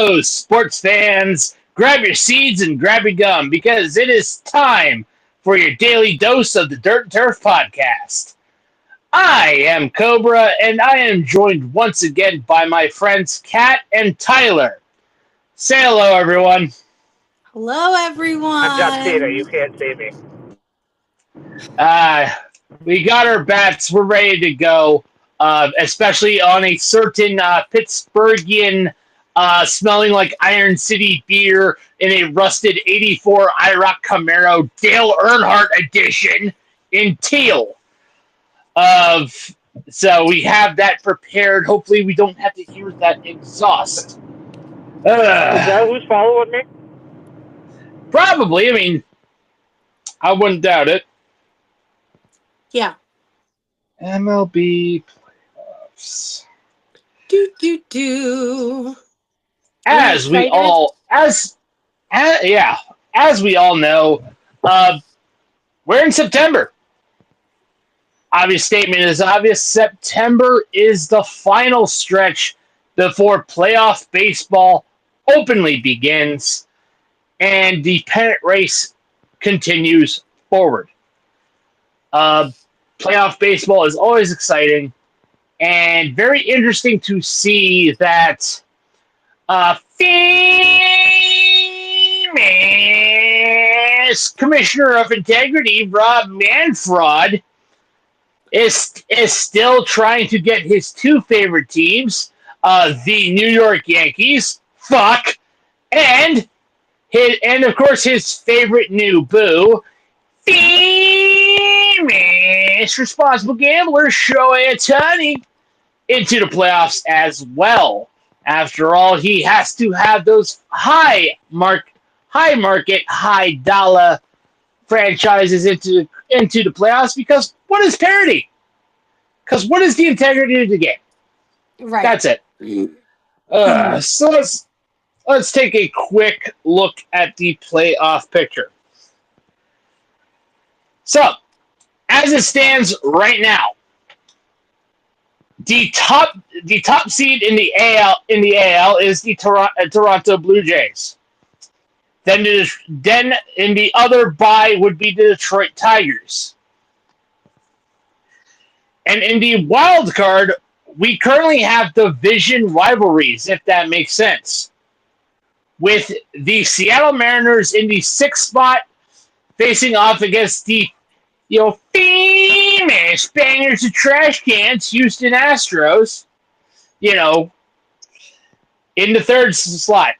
Hello, sports fans. Grab your seeds and grab your gum because it is time for your daily dose of the Dirt and Turf podcast. I am Cobra, and I am joined once again by my friends Kat and Tyler. Say hello, everyone. Hello, I'm John Cena. You everyone. can't see me. Uh, we got our bats. We're ready to go, especially on a certain Pittsburghian smelling like Iron City beer in a rusted 84 IROC Camaro Dale Earnhardt edition in teal. So we have that prepared. Hopefully we don't have to hear that exhaust. Is that who's following me? Probably. I mean, I wouldn't doubt it. Yeah. MLB playoffs. Do. As we excited? all as we all know, we're in September. Obvious statement is obvious. September is the final stretch before playoff baseball openly begins, and the pennant race continues forward. Playoff baseball is always exciting and very interesting to see that famous Commissioner of Integrity Rob Manfred is still trying to get his two favorite teams, the New York Yankees, and of course his favorite new boo, famous responsible gambler Shohei Ohtani, into the playoffs as well. After all, he has to have those high market, high dollar franchises into the playoffs because what is parity? Because what is the integrity of the game? Right. That's it. So let's take a quick look at the playoff picture. So, as it stands right now, the top seed in the AL is the Toronto Blue Jays. Then in the other bye would be the Detroit Tigers. And in the wild card, we currently have division rivalries, if that makes sense, with the Seattle Mariners in the 6th spot facing off against the famous bangers of trash cans Houston Astros, in the 3rd slot.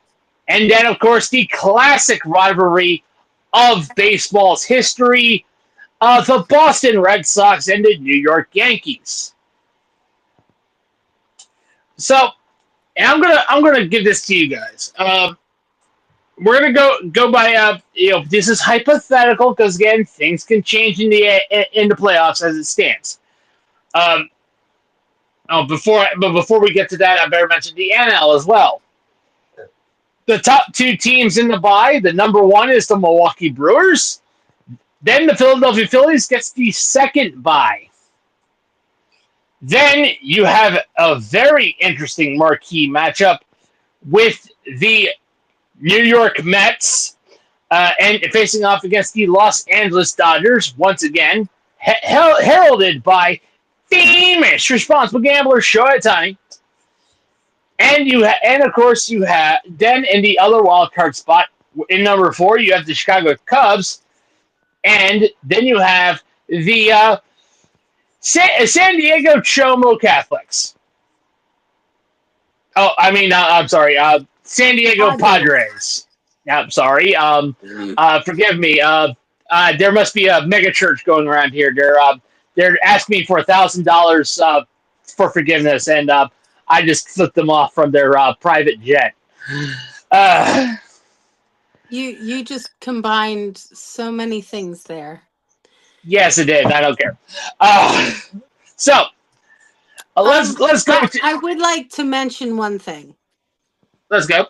And then, of course, the classic rivalry of baseball's history, the Boston Red Sox and the New York Yankees. So, and I'm gonna give this to you guys. We're gonna go by this is hypothetical because again things can change in the playoffs as it stands. Before we get to that, I better mention the NL as well. The top 2 teams in the bye, the number 1 is the Milwaukee Brewers. Then the Philadelphia Phillies gets the 2nd bye. Then you have a very interesting marquee matchup with the New York Mets and facing off against the Los Angeles Dodgers once again, heralded by famous responsible gambler Shohei Ohtani. And of course you have then in the other wild card spot in number 4 you have the Chicago Cubs, and then you have the San Diego Chomo Catholics. Oh, I mean, I'm sorry, San Diego Padres. I'm sorry. Forgive me. There must be a mega church going around here. They're asking me for $1,000 for forgiveness, and I just flipped them off from their private jet. You just combined so many things there. Yes, it did. I don't care. So let's go. I would like to mention one thing. Let's go.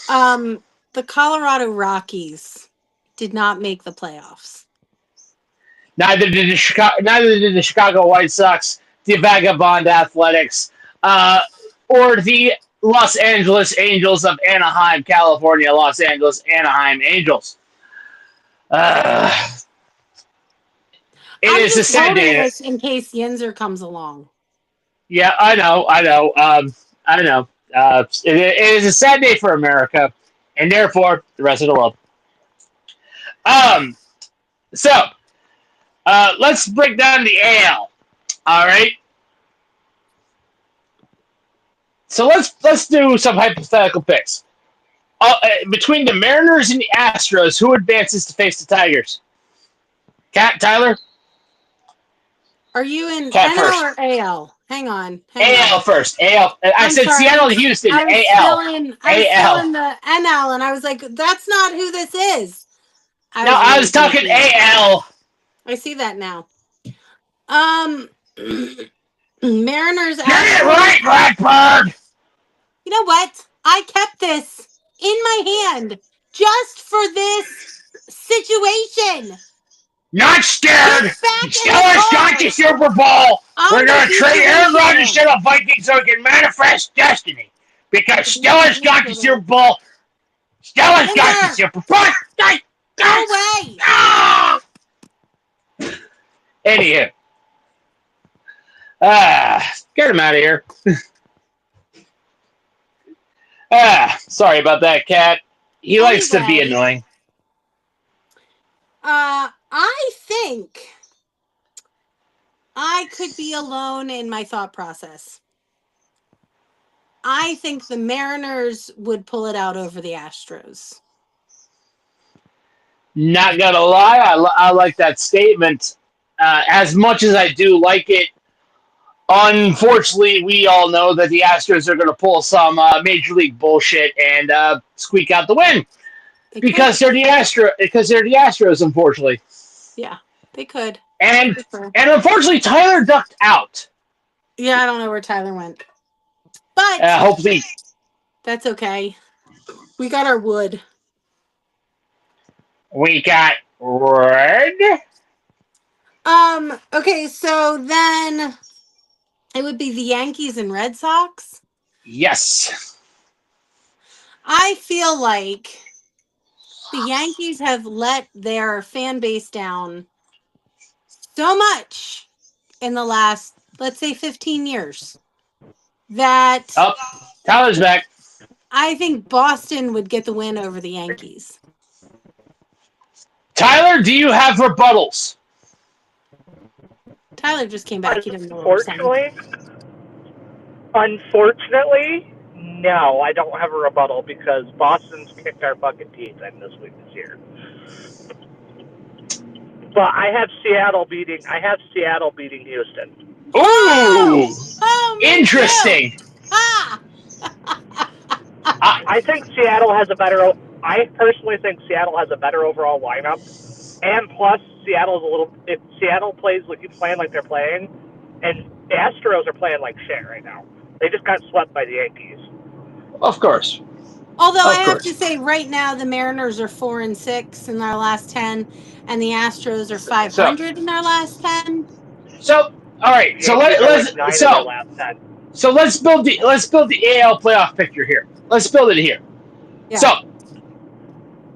The Colorado Rockies did not make the playoffs. Neither did the Chicago White Sox, the Vagabond Athletics, or the Los Angeles Angels of Anaheim, California. Los Angeles Anaheim Angels. It I'm is a just sad holding day. this in case Yinzer comes along. Yeah, I know. I know. It is a sad day for America, and therefore the rest of the world. So let's break down the AL. All right. So let's do some hypothetical picks. Between the Mariners and the Astros, who advances to face the Tigers? Tyler? Are you in Cat NL first. or AL? Hang on. AL first. AL. I I'm said sorry, Seattle, Houston. I was AL. still in the NL, and I was like, that's not who this is. I was talking AL. I see that now. Mariners. Get it right, Blackbird. You know what? I kept this in my hand just for this situation. Not scared. Steelers got the Super Bowl. We're going to trade Aaron Rodgers to the Vikings so he can manifest destiny. Because Steelers got the Super Bowl. Steelers got the Super Bowl. Go away. Anywho. Get him out of here. Sorry about that, Cat. He likes to be annoying. I think I could be alone in my thought process. I think the Mariners would pull it out over the Astros. Not gonna lie, I like that statement. As much as I do like it, unfortunately, we all know that the Astros are going to pull some major league bullshit and squeak out the win because they're the Astros. Unfortunately, yeah, they could. And unfortunately, Tyler ducked out. Yeah, I don't know where Tyler went, but hopefully that's okay. We got our wood. We got wood. Okay, so then it would be the Yankees and Red Sox. Yes. I feel like the Yankees have let their fan base down so much in the last, let's say, 15 years that Tyler's back. I think Boston would get the win over the Yankees. Tyler, do you have rebuttals? Tyler just came back. He didn't know what we're saying. Unfortunately, no, I don't have a rebuttal because Boston's kicked our fucking teeth in this year. But I have Seattle beating Houston. Ooh, interesting. I think Seattle has a better. I personally think Seattle has a better overall lineup, and plus Seattle's a little. If Seattle plays playing like they're playing, and the Astros are playing like shit right now. They just got swept by the Yankees. Of course. Although I have to say, right now the Mariners are 4-6 in their last 10, and the Astros are 500 in their last 10. So, all right. So let's build the AL playoff picture here. Let's build it here. Yeah.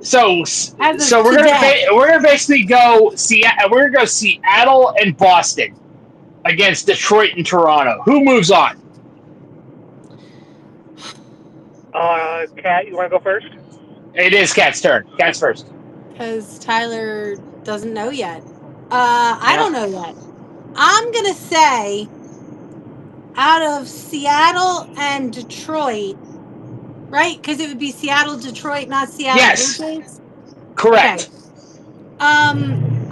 So we're gonna basically go Seattle. We're gonna go Seattle and Boston against Detroit and Toronto. Who moves on? Kat, you want to go first? It is Kat's turn. Kat's first. Because Tyler doesn't know yet. I don't know yet. I'm going to say out of Seattle and Detroit, right? Because it would be Seattle, Detroit, not Seattle. Yes. Blue Jays? Correct. Okay.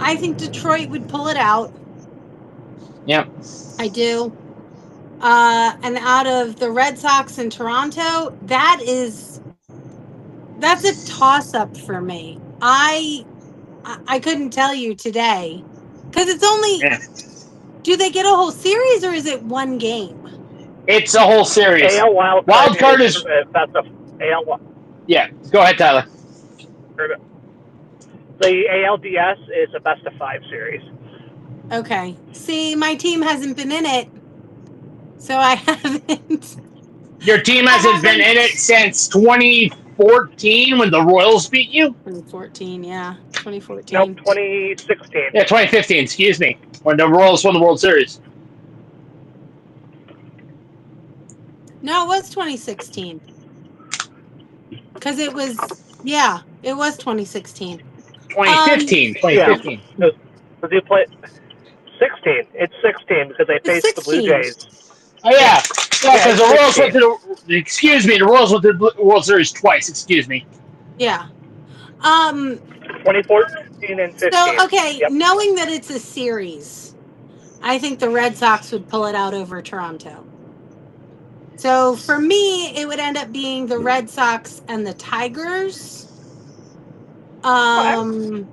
I think Detroit would pull it out. Yep. I do. And out of the Red Sox and Toronto, that's a toss-up for me. I couldn't tell you today because it's only. Yeah. Do they get a whole series or is it one game? It's a whole series. AL wild card is that's a AL. Yeah, go ahead, Tyler. The ALDS is a best-of-5 series. Okay. See, my team hasn't been in it. So I haven't. Your team hasn't been in it since 2014 when the Royals beat you? 2014, yeah. 2014. Nope, 2016. Yeah, 2015, excuse me, when the Royals won the World Series. No, it was 2016. Because it was 2016. 2015. 2015. Yeah. Did you play 16? It's 16 because they faced the Blue 16. Jays. Oh, yeah. Yeah, because the Royals 16. went to the, excuse me, the Royals went to the World Series twice, excuse me. Yeah. 2014 and 15. So, okay, Yep. knowing that it's a series, I think the Red Sox would pull it out over Toronto. So, for me, it would end up being the Red Sox and the Tigers. And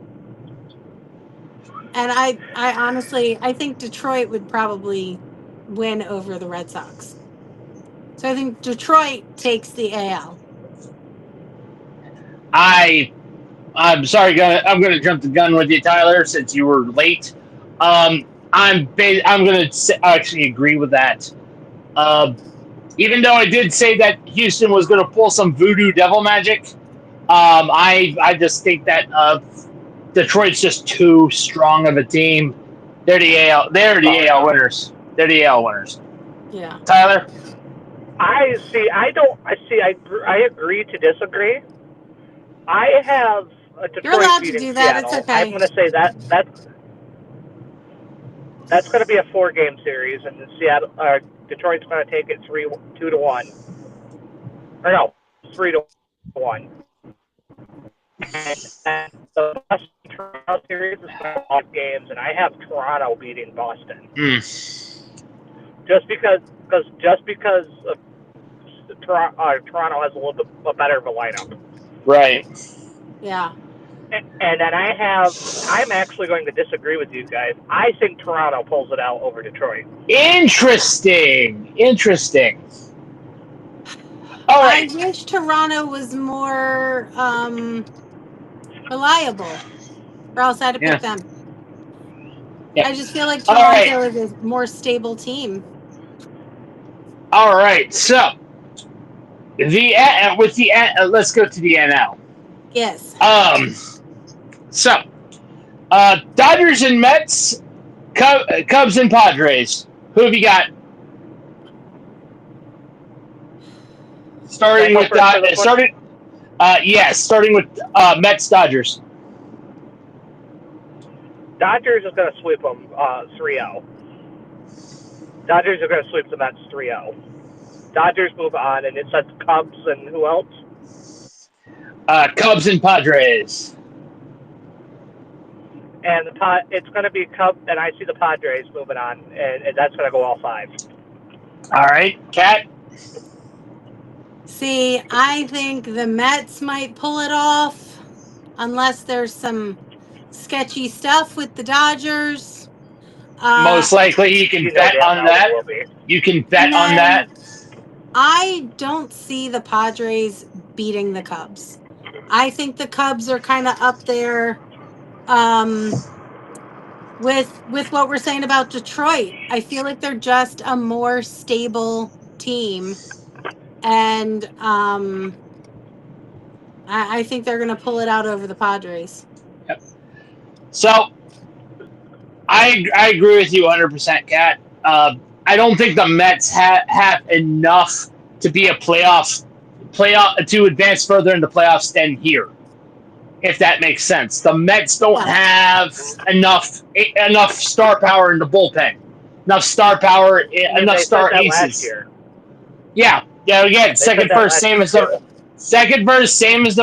I honestly, I think Detroit would probably win over the Red Sox. So I think Detroit takes the AL. I'm sorry, I'm gonna jump the gun with you, Tyler, since you were late. I'm gonna actually agree with that. Even though I did say that Houston was gonna pull some voodoo devil magic, I just think that Detroit's just too strong of a team. They're the AL. They're the AL winners. They're the AL winners. Yeah. Tyler. I see. I agree to disagree. I have Detroit You're allowed to beating do that. Seattle. It's okay. I'm going to say that's going to be a 4-game series, and Detroit's going to take it 2-1. Or no, 3-1. And the Boston Toronto series is going to 5 games, and I have Toronto beating Boston. Just because Toronto has a little bit better of a lineup. Right. Yeah. And then I'm actually going to disagree with you guys. I think Toronto pulls it out over Detroit. Interesting. All right. I wish Toronto was more reliable, or else I'd have picked them. Yeah. I just feel like Toronto is a more stable team. All right. So let's go to the NL. Yes. So, Dodgers and Mets, Cubs and Padres. Who have you got? Starting with Mets Dodgers. Dodgers is going to sweep them 3-0. Dodgers are going to sweep the Mets 3-0. Dodgers move on, and it says Cubs and who else? Cubs and Padres. And it's going to be Cubs, and I see the Padres moving on, and that's going to go all 5. All right, Kat. See, I think the Mets might pull it off, unless there's some sketchy stuff with the Dodgers. Most likely, you can bet on that. You can bet on that. I don't see the Padres beating the Cubs. I think the Cubs are kind of up there with what we're saying about Detroit. I feel like they're just a more stable team, and I think they're going to pull it out over the Padres. Yep. So I agree with you 100%, Kat. I don't think the Mets have enough to be a playoff to advance further in the playoffs than here, if that makes sense. The Mets don't have enough star power in the bullpen, enough star power, enough star aces. Yeah. Again, second verse, same as the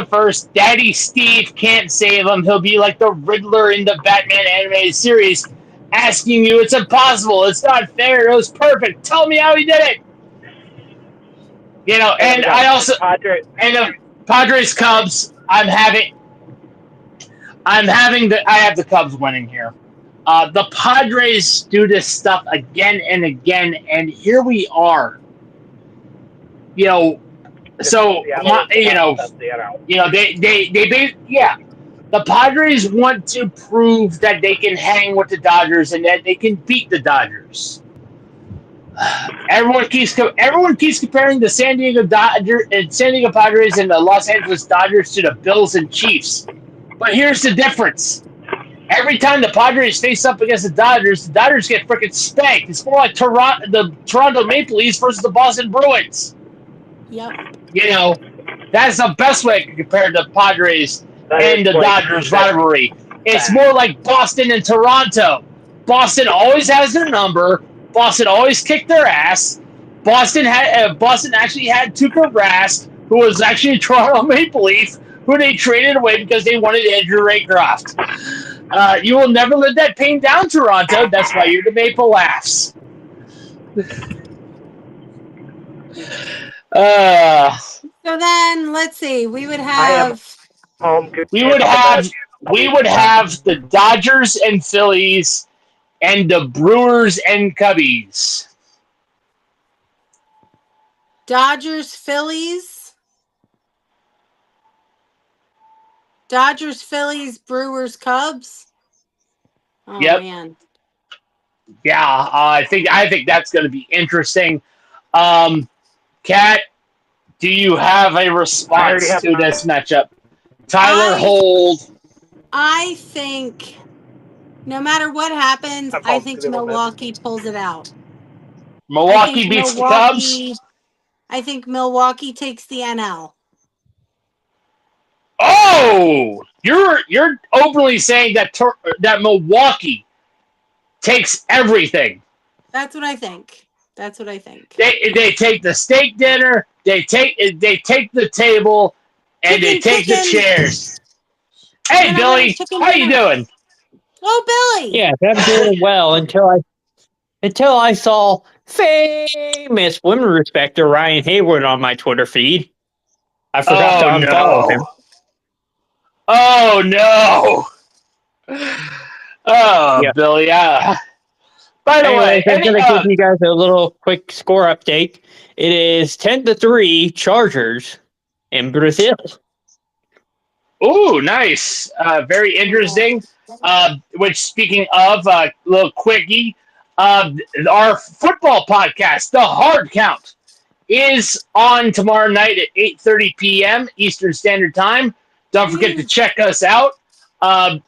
first. Daddy Steve can't save him. He'll be like the Riddler in the Batman animated series, asking you, "It's impossible. It's not fair. It was perfect. Tell me how he did it." And I also Padres Cubs. I have the Cubs winning here. The Padres do this stuff again and again, and here we are. The Padres want to prove that they can hang with the Dodgers and that they can beat the Dodgers. Everyone keeps comparing the San Diego Padres and the Los Angeles Dodgers to the Bills and Chiefs. But here's the difference. Every time the Padres face up against the Dodgers get freaking spanked. It's more like the Toronto Maple Leafs versus the Boston Bruins. Yep. You know, that's the best way to compare the Padres and the Dodgers rivalry. It's more like Boston and Toronto. Boston always has their number. Boston always kicked their ass. Boston actually had Tuukka Rask, who was actually a Toronto Maple Leaf, who they traded away because they wanted Andrew Raycroft. You will never let that pain down, Toronto. That's why you're the Maple Laughs. So then, let's see. We would have the Dodgers and Phillies, and the Brewers and Cubbies. Dodgers, Phillies, Brewers, Cubs. Oh, Yep. Man. Yeah, I think that's going to be interesting. Kat, do you have a response to this matchup? Tyler, hold. I think no matter what happens, I think Milwaukee pulls it out. Milwaukee beats the Cubs? I think Milwaukee takes the NL. Oh! You're openly saying that Milwaukee takes everything. That's what I think. They take the steak dinner, they take the table, and they take the chairs. Hey, Billy, how you doing? Oh, Billy. Yeah, I'm doing well until I saw famous women respecter Ryan Hayward on my Twitter feed. I forgot to unfollow him. Oh no! Oh, yeah. Billy. By the way, I'm going to give you guys a little quick score update. It is 10-3 Chargers in Brazil. Ooh, nice. Very interesting. Which, speaking of, little quickie, our football podcast, The Hard Count, is on tomorrow night at 8:30 p.m. Eastern Standard Time. Don't forget to check us out.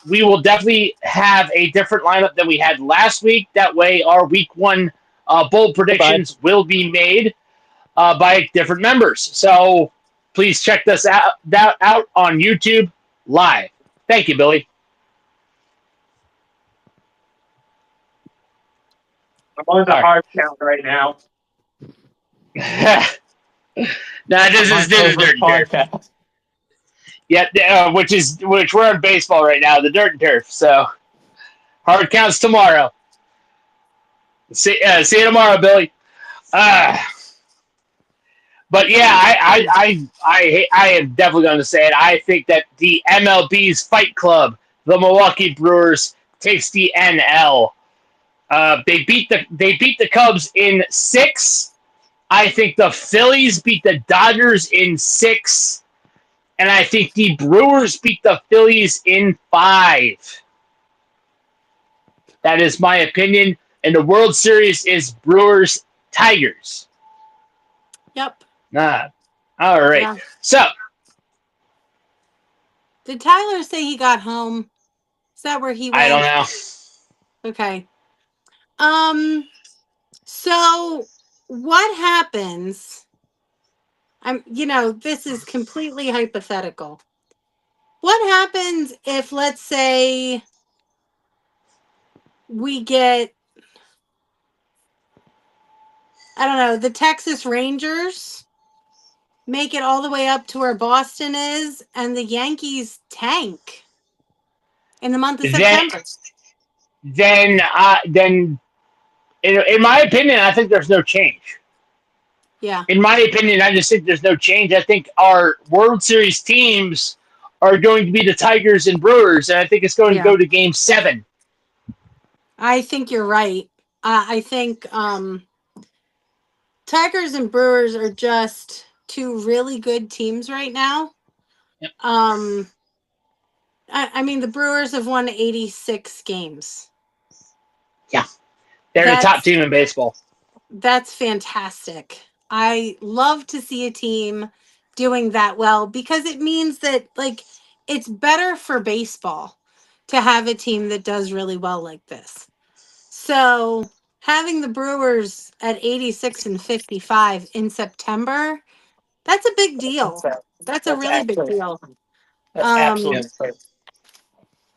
We will definitely have a different lineup than we had last week. That way, our week one bold predictions will be made by different members. So please check this out on YouTube live. Thank you, Billy. I'm on the hard count right now. This is Dirt and Turf. Yeah, which we're on baseball right now, the Dirt and Turf. So hard counts tomorrow. See you tomorrow, Billy. But yeah, I am definitely going to say it. I think that the MLB's Fight Club, the Milwaukee Brewers, takes the NL. They beat the Cubs in 6. I think the Phillies beat the Dodgers in 6. And I think the Brewers beat the Phillies in 5. That is my opinion. And the World Series is Brewers-Tigers. Yep. All right. Yeah. So. Did Tyler say he got home? Is that where he went? I don't know. Okay. So what happens? This is completely hypothetical. What happens if, let's say, we get, I don't know, the Texas Rangers make it all the way up to where Boston is, and the Yankees tank in the month of September? Then, in my opinion, I think there's no change. Yeah. In my opinion, I just think there's no change. I think our World Series teams are going to be the Tigers and Brewers, and I think it's going to go to Game 7. I think you're right. I think Tigers and Brewers are just two really good teams right now. Yep. I mean, the Brewers have won 86 games. Yeah. They're the top team in baseball. that's fantastic. I love to see a team doing that well because it means that like it's better for baseball to have a team that does really well like this. So having the Brewers at 86 and 55 in September, that's a big deal. That's a really big deal. That's Um, absolutely right.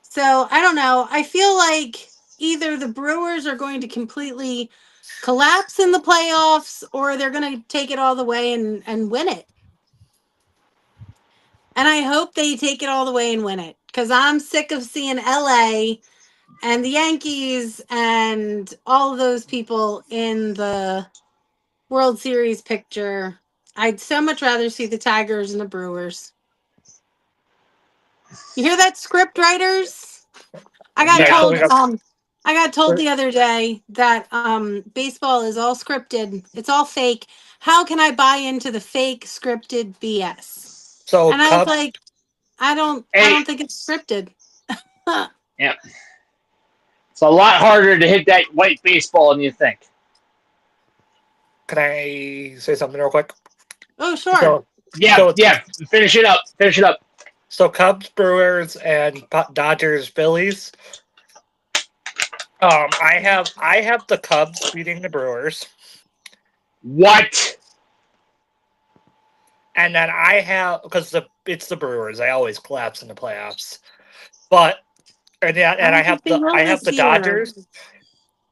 So I don't know. I feel like either the Brewers are going to completely collapse in the playoffs or they're going to take it all the way and win it. And I hope they take it all the way and win it because I'm sick of seeing LA and the Yankees and all of those people in the World Series picture. I'd so much rather see the Tigers and the Brewers. You hear that, script writers? I got Yeah, told so we got- I got told the other day that baseball is all scripted. It's all fake. How can I buy into the fake scripted BS? So And I was Cubs, like, I don't think it's scripted. Yeah. It's a lot harder to hit that white baseball than you think. can I say something real quick? Oh, sure. So, Yeah, So- yeah. Finish it up. Finish it up. so Cubs, Brewers, and Dodgers, Phillies. I have the Cubs beating the Brewers, What? and then I have because it's the Brewers. I always collapse in the playoffs, but I have the Dodgers.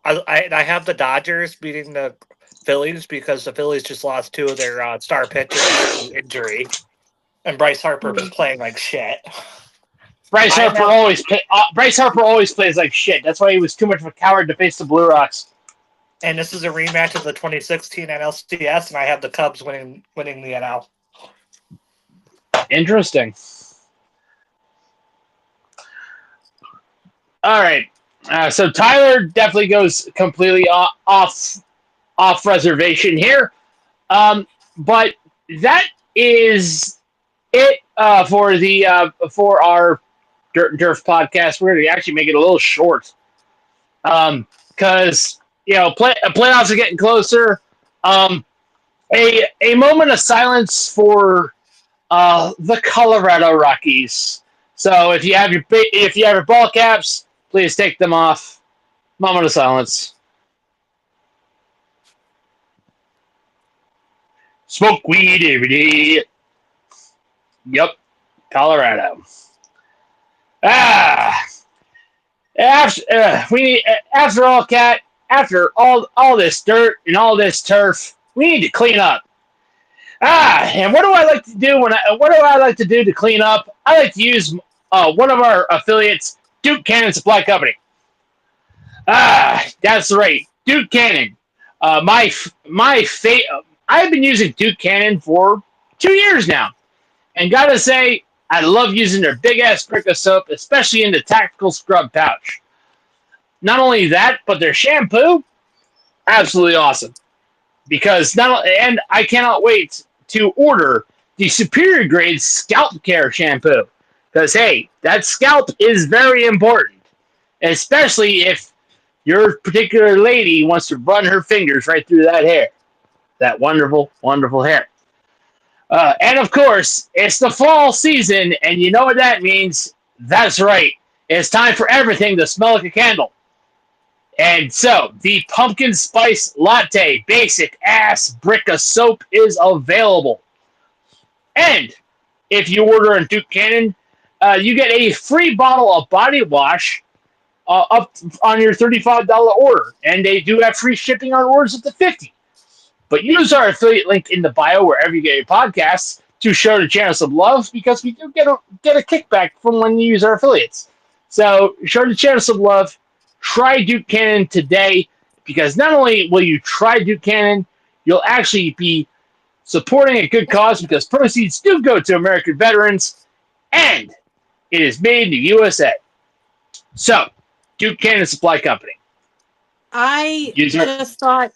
I have the Dodgers beating the Phillies because the Phillies just lost two of their star pitchers to injury, and Bryce Harper was playing like shit. Bryce Harper always plays like shit. That's why he was too much of a coward to face the Blue Rocks. And this is a rematch of the 2016 NLCS, and I have the Cubs winning the NL. Interesting. All right. So Tyler definitely goes completely off reservation here. But that is it for the for our Durf podcast. We're going to actually make it a little short because playoffs are getting closer. A moment of silence for the Colorado Rockies. So if you have your ball caps, please take them off. Moment of silence. Smoke weed every day. Yep, Colorado. After all, Cat. After all this dirt and all this turf, we need to clean up. And what do I like to do to clean up? I like to use one of our affiliates, Duke Cannon Supply Company. That's right, Duke Cannon. I've been using Duke Cannon for 2 years now, and gotta say, I love using their big ass brick of soap, especially in the tactical scrub pouch. Not only that, but their shampoo, absolutely awesome. And I cannot wait to order the superior grade scalp care shampoo. Because hey, that scalp is very important, especially if your particular lady wants to run her fingers right through that hair, that wonderful, wonderful hair. And of course, it's the fall season, and you know what that means. That's right. It's time for everything to smell like a candle. And so, the pumpkin spice latte basic ass brick of soap is available. And if you order on Duke Cannon, you get a free bottle of body wash up on your $35 order. And they do have free shipping on orders up to $50. But use our affiliate link in the bio wherever you get your podcasts to show the channel some love, because we do get a kickback from when you use our affiliates. So show the channel some love. Try Duke Cannon today, because not only will you try Duke Cannon, you'll actually be supporting a good cause, because proceeds do go to American veterans, and it is made in the USA. So, Duke Cannon Supply Company. I just thought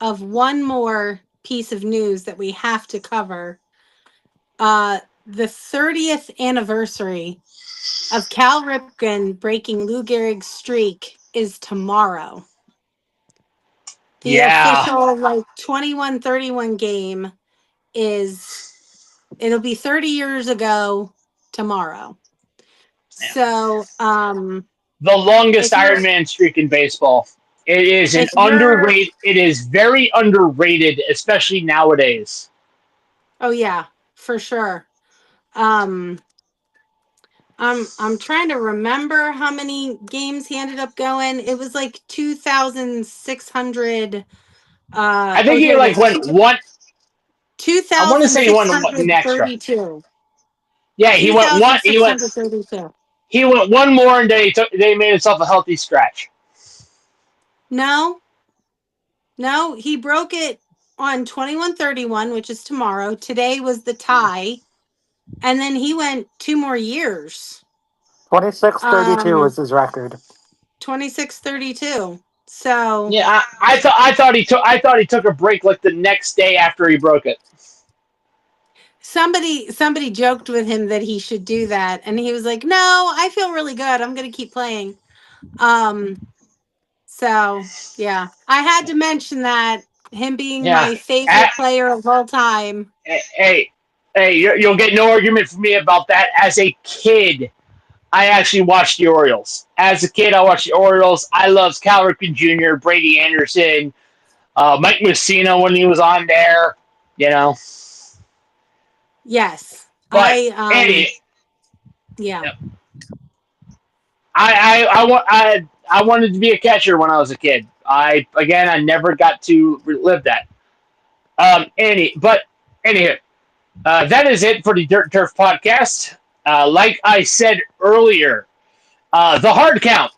of one more piece of news that we have to cover. The 30th anniversary of Cal Ripken breaking Lou Gehrig's streak is tomorrow. The official 21-31 game it'll be 30 years ago tomorrow. Yeah. So, the longest if you're- Iron Man streak in baseball. It is an If you're- underrated. It is very underrated, especially nowadays. oh yeah, for sure. I'm trying to remember how many games he ended up going. It was like 2,600. I think he went one. I want to say he won an extra. 2,632. Yeah, he went one. He went 2,632. one more, and they made himself a healthy scratch. No, he broke it on 21-31, which is tomorrow. Today was the tie, and then he went 2 more years. 26-32 was his record. 26-32. So Yeah, I thought he took a break like the next day after he broke it. somebody joked with him that he should do that, and he was like, "No, I feel really good. I'm going to keep playing." So yeah, I had to mention that, him being my favorite player of all time. Hey, you'll get no argument from me about that. As a kid, I actually watched the Orioles. As a kid, I watched the Orioles. I loved Cal Ripken Jr., Brady Anderson, Mike Mussina when he was on there. You know. Yes, But yeah. Yep. I wanted to be a catcher when I was a kid. I never got to relive that. Anywho, that is it for the Dirt Turf podcast. Like I said earlier, the Hard Count,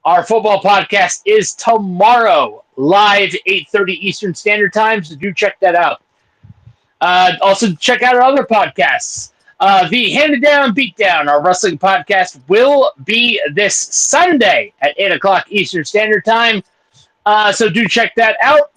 our football podcast, is tomorrow live 8:30 Eastern Standard Time. So do check that out. Also check out our other podcasts. The Handed Down Beatdown, our wrestling podcast, will be this Sunday at 8 o'clock Eastern Standard Time. So do check that out.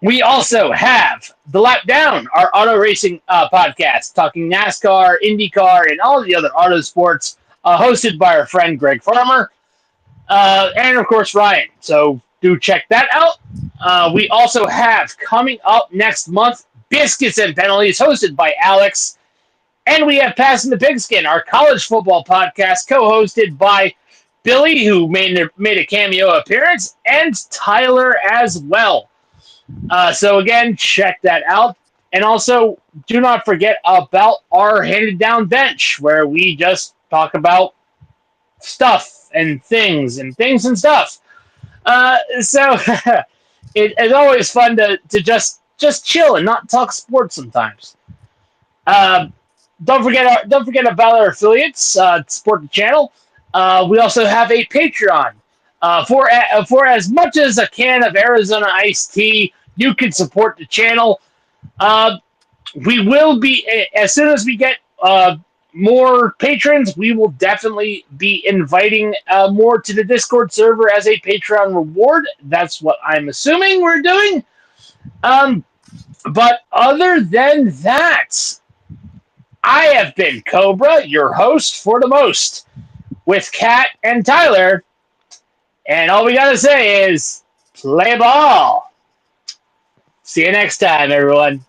We also have The Lap Down, our auto racing podcast, talking NASCAR, IndyCar, and all the other auto sports, hosted by our friend Greg Farmer, and of course Ryan. So do check that out. We also have coming up next month, Biscuits and Penalties, hosted by Alex. And we have Passing the Pigskin, our college football podcast, co-hosted by Billy, who made a cameo appearance, and Tyler as well. So again, check that out. And also, do not forget about our Handed Down Bench, where we just talk about stuff and things and stuff. So it's always fun to just chill and not talk sports sometimes. Don't forget about our affiliates. Support the channel. We also have a Patreon. For as much as a can of Arizona iced tea, you can support the channel. We will be, as soon as we get more patrons, we will definitely be inviting more to the Discord server as a Patreon reward. That's what I'm assuming we're doing. But other than that, I have been Cobra, your host for the most, with Kat and Tyler. And all we gotta say is, play ball. See you next time, everyone.